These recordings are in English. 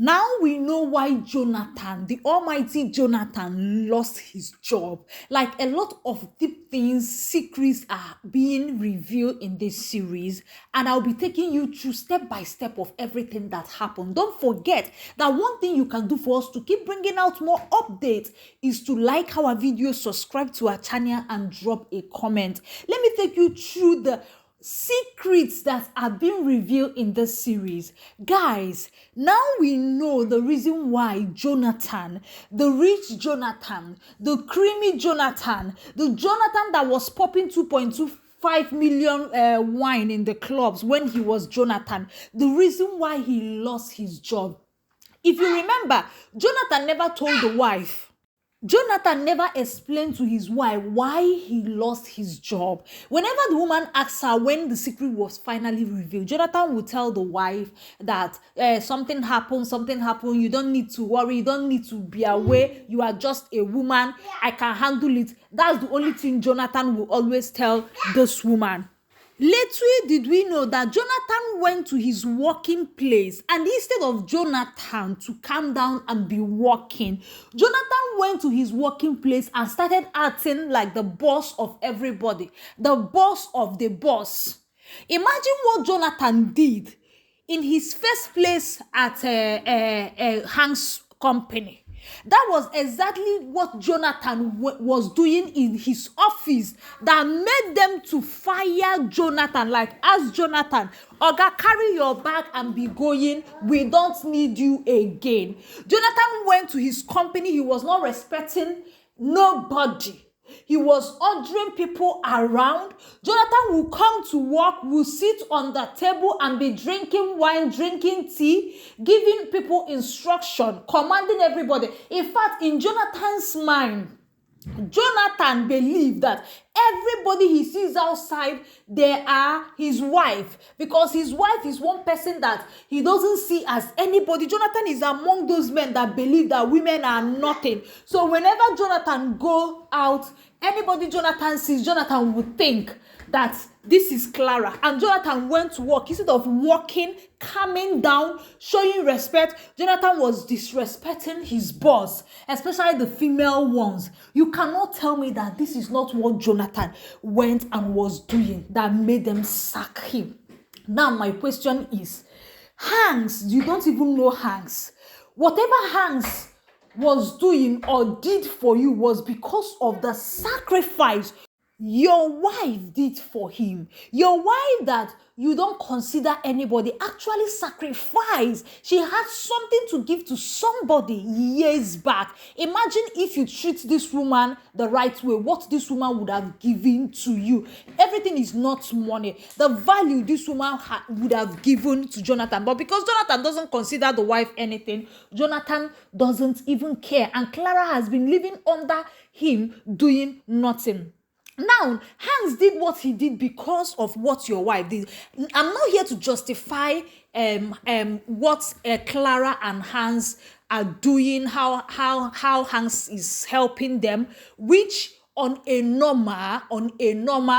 Now we know why Jonathan, the almighty Jonathan, lost his job. Like a lot of deep things, secrets are being revealed in this series, and I'll be taking you through step by step of everything that happened. Don't forget that one thing you can do for us to keep bringing out more updates is to like our video, subscribe to our channel, and drop a comment. Let me take you through the secrets that are being revealed in this series. Guys, now we know the reason why Jonathan, the rich Jonathan, the creamy Jonathan, the Jonathan that was popping 2.25 million wine in the clubs when he was Jonathan, the reason why he lost his job. If you remember, Jonathan never told the wife. Jonathan never explained to his wife why he lost his job. Whenever the woman asks her when the secret was finally revealed, Jonathan would tell the wife that something happened, you don't need to worry, you don't need to be aware, you are just a woman, I can handle it. That's the only thing Jonathan will always tell this woman. Later did we know that Jonathan went to his working place, and instead of Jonathan to calm down and be working, Jonathan went to his working place and started acting like the boss of everybody, the boss of the boss. Imagine what Jonathan did in his first place at Hank's company. That was exactly what Jonathan was doing in his office that made them to fire Jonathan. Like, ask Jonathan, Oga, carry your bag and be going. We don't need you again. Jonathan went to his company. He was not respecting nobody. He was ordering people around. Jonathan will come to work, will sit on the table and be drinking wine, drinking tea, giving people instruction, commanding everybody. In fact, in Jonathan's mind, Jonathan believed that everybody he sees outside, they are his wife, because his wife is one person that he doesn't see as anybody. Jonathan is among those men that believe that women are nothing. So whenever Jonathan go out, anybody Jonathan sees, Jonathan would think that this is Clara. And Jonathan went to work. Instead of walking, calming down, showing respect, Jonathan was disrespecting his boss, especially the female ones. You cannot tell me that this is not what Jonathan went and was doing that made them sack him. Now my question is, Hanks, you don't even know Hanks. Whatever Hanks was doing or did for you was because of the sacrifice your wife did for him. Your wife that you don't consider anybody actually sacrificed. She had something to give to somebody years back. Imagine if you treat this woman the right way, what this woman would have given to you. Everything is not money. The value this woman would have given to Jonathan. But because Jonathan doesn't consider the wife anything, Jonathan doesn't even care. And Clara has been living under him doing nothing. Now, Hans did what he did because of what your wife did. I'm not here to justify what Clara and Hans are doing, how Hans is helping them, which on a normal,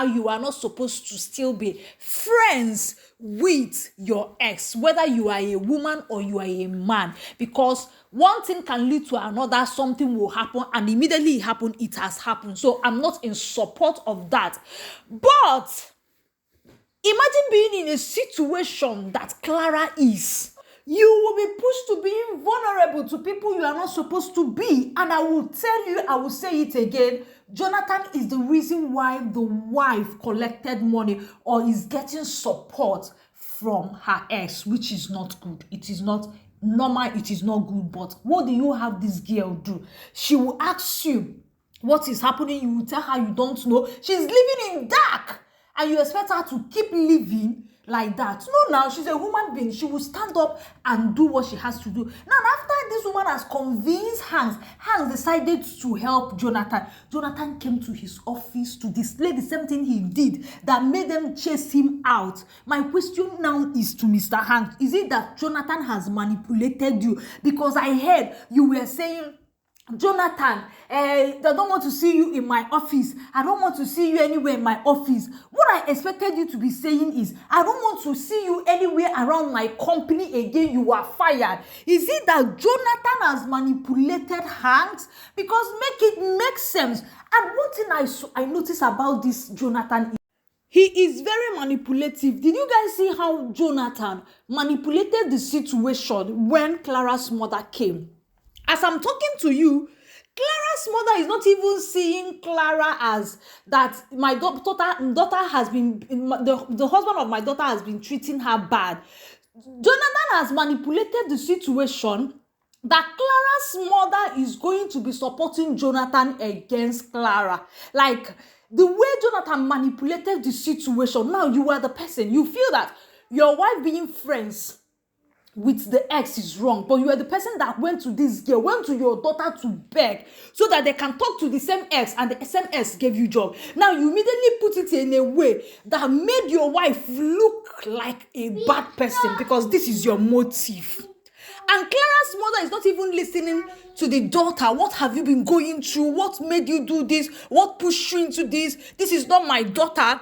you are not supposed to still be friends with your ex, whether you are a woman or you are a man, because one thing can lead to another, something will happen, and immediately it has happened. So I'm not in support of that. But imagine being in a situation that Clara is. You will be pushed to being vulnerable to people you are not supposed to be. And I will tell you, I will say it again, Jonathan is the reason why the wife collected money or is getting support from her ex, which is not good. It is not normal, it is not good. But what do you have this girl do? She will ask you what is happening. You will tell her you don't know. She's living in dark, and you expect her to keep living like that. No, now she's a human being. She will stand up and do what she has to do. Now, after this woman has convinced Hans decided to help Jonathan. Jonathan came to his office to display the same thing he did that made them chase him out. My question now is to Mr. Hans. Is it that Jonathan has manipulated you? Because I heard you were saying Jonathan, I don't want to see you in my office. I don't want to see you anywhere in my office. What I expected you to be saying is, I don't want to see you anywhere around my company again. You are fired. Is it that Jonathan has manipulated Hanks? Because make it make sense. And one thing I noticed about this Jonathan, he is very manipulative. Did you guys see how Jonathan manipulated the situation when Clara's mother came? As I'm talking to you, Clara's mother is not even seeing Clara as that my daughter has been, the husband of my daughter has been treating her bad. Jonathan has manipulated the situation that Clara's mother is going to be supporting Jonathan against Clara. Like, the way Jonathan manipulated the situation, now you are the person. You feel that your wife being friends with the ex is wrong, but you are the person that went to this girl, went to your daughter to beg so that they can talk to the same ex, and the same ex gave you job. Now you immediately put it in a way that made your wife look like a bad person because this is your motive. And Clara's mother is not even listening to the daughter. What have you been going through? What made you do this? What pushed you into this? This is not my daughter.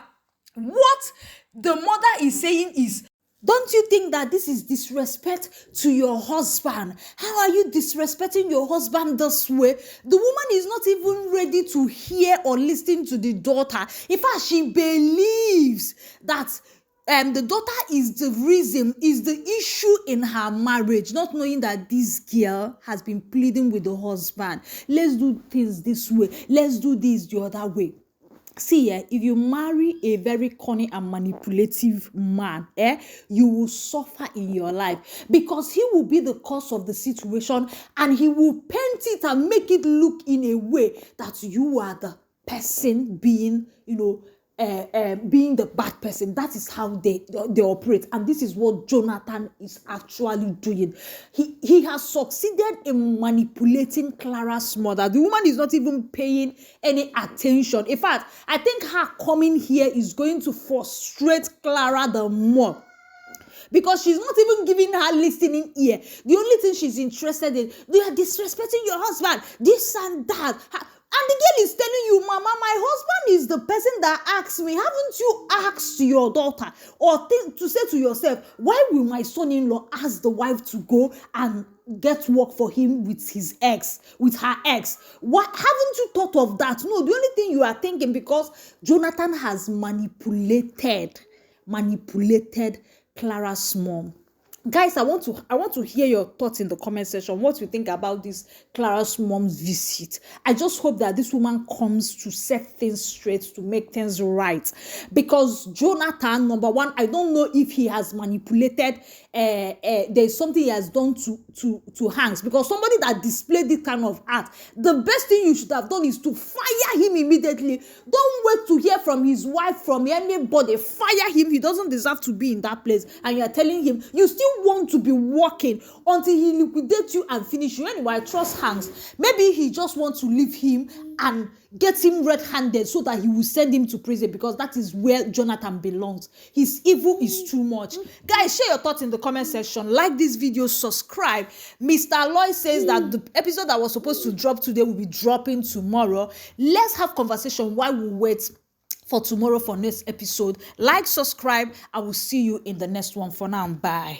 What the mother is saying is, don't you think that this is disrespect to your husband? How are you disrespecting your husband this way? The woman is not even ready to hear or listen to the daughter. In fact, she believes that the daughter is the reason, is the issue in her marriage, not knowing that this girl has been pleading with the husband. Let's do things this way. Let's do this the other way. See, if you marry a very cunning and manipulative man, you will suffer in your life because he will be the cause of the situation and he will paint it and make it look in a way that you are the person being, being the bad person. That is how they operate, and this is what Jonathan is actually doing. He has succeeded in manipulating Clara's mother. The woman is not even paying any attention. In fact, I think her coming here is going to frustrate Clara the more, because she's not even giving her listening ear. The only thing she's interested in, you are disrespecting your husband, this and that. And the girl is telling you, Mama, my husband is the person that asks me. Haven't you asked your daughter or to say to yourself, why will my son-in-law ask the wife to go and get work for him with his ex, with her ex? What, haven't you thought of that? No, the only thing you are thinking, because Jonathan has manipulated Clara's mom. Guys, I want to hear your thoughts in the comment section. What you think about this Clara's mom's visit. I just hope that this woman comes to set things straight, to make things right. Because Jonathan, number one, I don't know if he has manipulated. There's something he has done to Hanks, because somebody that displayed this kind of act, the best thing you should have done is to fire him immediately. Don't wait to hear from his wife, from anybody. Fire him. He doesn't deserve to be in that place. And you are telling him you still want to be working until he liquidates you and finish you. Anyway, I trust Hanks. Maybe he just wants to leave him and get him red-handed so that he will send him to prison, because that is where Jonathan belongs. His evil is too much. Guys, share your thoughts in the comment section. Like this video, subscribe. Mr. Lloyd says that the episode that was supposed to drop today will be dropping tomorrow. Let's have conversation while we wait for tomorrow for next episode. Like, subscribe. I will see you in the next one. For now, bye.